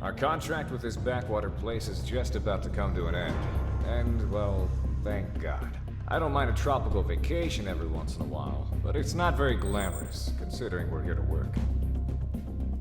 Our contract with this backwater place is just about to come to an end. And, well, thank God. I don't mind a tropical vacation every once in a while, but it's not very glamorous, considering we're here to work.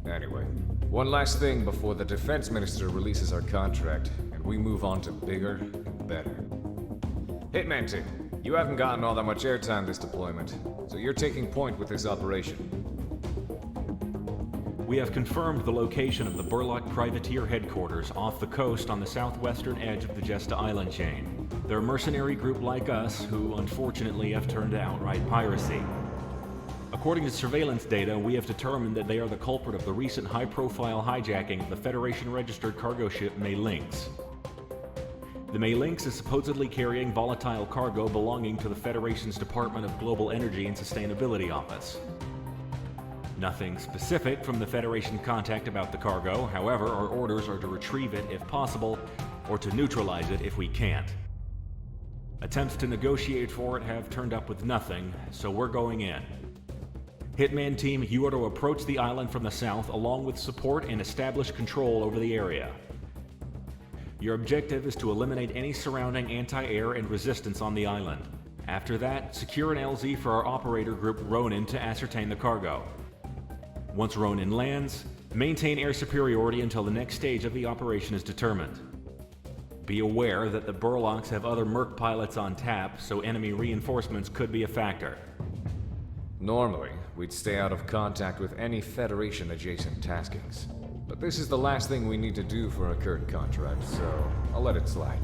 Anyway, one last thing before the defense minister releases our contract, and we move on to bigger and better. Hitman team, you haven't gotten all that much airtime this deployment, so you're taking point with this operation. We have confirmed the location of the Burlock Privateer headquarters off the coast on the southwestern edge of the Jesta Island chain. They're a mercenary group like us who, unfortunately, have turned to outright piracy. According to surveillance data, we have determined that they are the culprit of the recent high-profile hijacking of the Federation-registered cargo ship May Lynx. The May Lynx is supposedly carrying volatile cargo belonging to the Federation's Department of Global Energy and Sustainability Office. Nothing specific from the Federation contact about the cargo, however, our orders are to retrieve it if possible, or to neutralize it if we can't. Attempts to negotiate for it have turned up with nothing, so we're going in. Hitman team, you are to approach the island from the south along with support and establish control over the area. Your objective is to eliminate any surrounding anti-air and resistance on the island. After that, secure an LZ for our operator group Ronin to ascertain the cargo. Once Ronin lands, maintain air superiority until the next stage of the operation is determined. Be aware that the Burlocks have other Merc pilots on tap, so enemy reinforcements could be a factor. Normally, we'd stay out of contact with any Federation-adjacent taskings. But this is the last thing we need to do for a current contract, so I'll let it slide.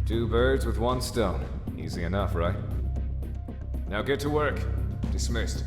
Two birds with one stone. Easy enough, right? Now get to work. Dismissed.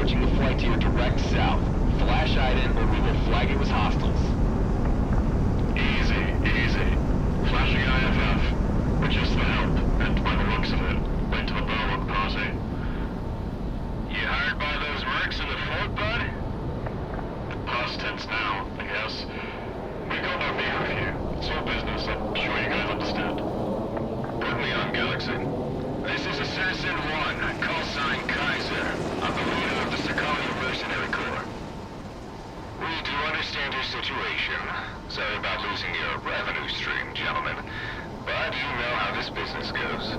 approaching the flight to your direct south. Flash item or we will flag it as hostiles. Easy, easy. Flashing IFF. We're just for help, and by the looks of it, went to the Burlock party. You hired by those mercs in the fort, bud? Past tense now, I guess. We've got no beef with you. It's your business, I'm sure you guys understand. Put me on, Galaxy. This is Assassin 1, call sign Kaiser. I'm the leader of the Sicario Mercenary Corps. We do understand your situation. Sorry about losing your revenue stream, gentlemen. But you know how this business goes.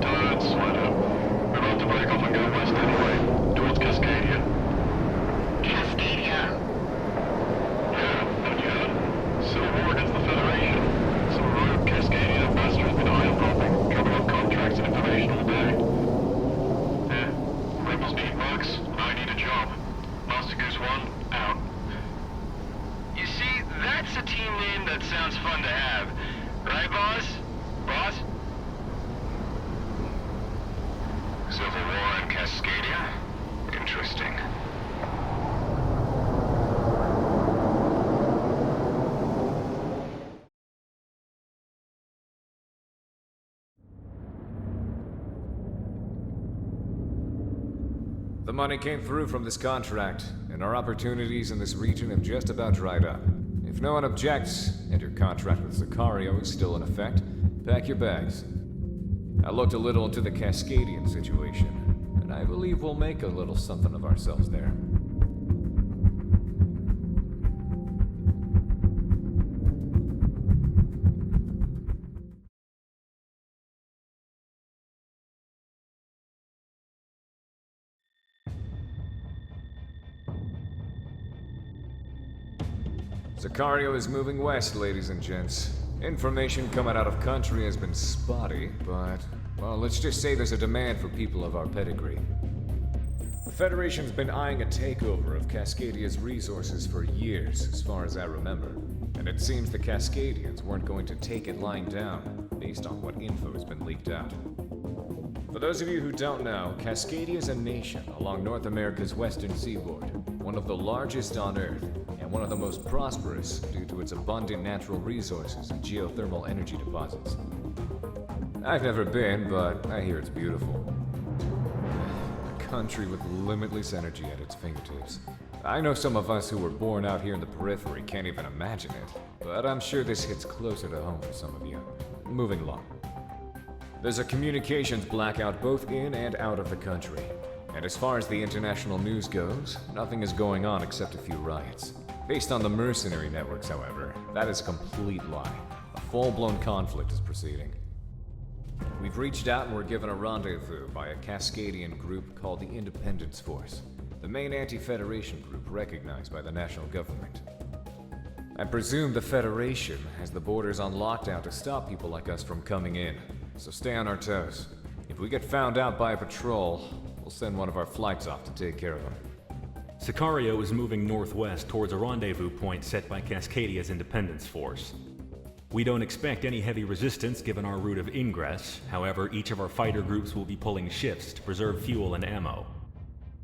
Don't sweat it. We're about to break off and go west anyway, towards Cascadia. Cascadia? Yeah, haven't you heard? Civil war against the Federation. Some rogue Cascadia ambassador has been oil-popping, dropping off contracts and information all day. Yeah, rebels need mercs, I need a job. Master Goose 1, out. You see, that's a team name that sounds fun to have. Right, boss? Boss? Civil War in Cascadia? Interesting. The money came through from this contract, and our opportunities in this region have just about dried up. If no one objects, and your contract with Sicario is still in effect, pack your bags. I looked a little into the Cascadian situation, and I believe we'll make a little something of ourselves there. Sicario is moving west, ladies and gents. Information coming out of country has been spotty, but, well, let's just say there's a demand for people of our pedigree. The Federation's been eyeing a takeover of Cascadia's resources for years, as far as I remember. And it seems the Cascadians weren't going to take it lying down, based on what info has been leaked out. For those of you who don't know, Cascadia is a nation along North America's western seaboard, one of the largest on Earth, and one of the most prosperous due to its abundant natural resources and geothermal energy deposits. I've never been, but I hear it's beautiful. A country with limitless energy at its fingertips. I know some of us who were born out here in the periphery can't even imagine it, but I'm sure this hits closer to home for some of you. Moving along. There's a communications blackout both in and out of the country. And as far as the international news goes, nothing is going on except a few riots. Based on the mercenary networks, however, that is a complete lie. A full-blown conflict is proceeding. We've reached out and were given a rendezvous by a Cascadian group called the Independence Force, the main anti-Federation group recognized by the national government. I presume the Federation has the borders on lockdown to stop people like us from coming in, so stay on our toes. If we get found out by a patrol, we'll send one of our flights off to take care of them. Sicario is moving northwest towards a rendezvous point set by Cascadia's Independence Force. We don't expect any heavy resistance given our route of ingress, however, each of our fighter groups will be pulling shifts to preserve fuel and ammo.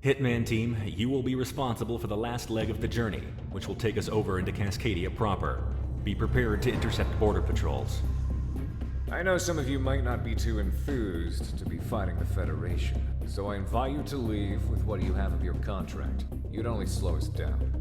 Hitman Team, you will be responsible for the last leg of the journey, which will take us over into Cascadia proper. Be prepared to intercept border patrols. I know some of you might not be too enthused to be fighting the Federation, so I invite you to leave with what you have of your contract. You'd only slow us down.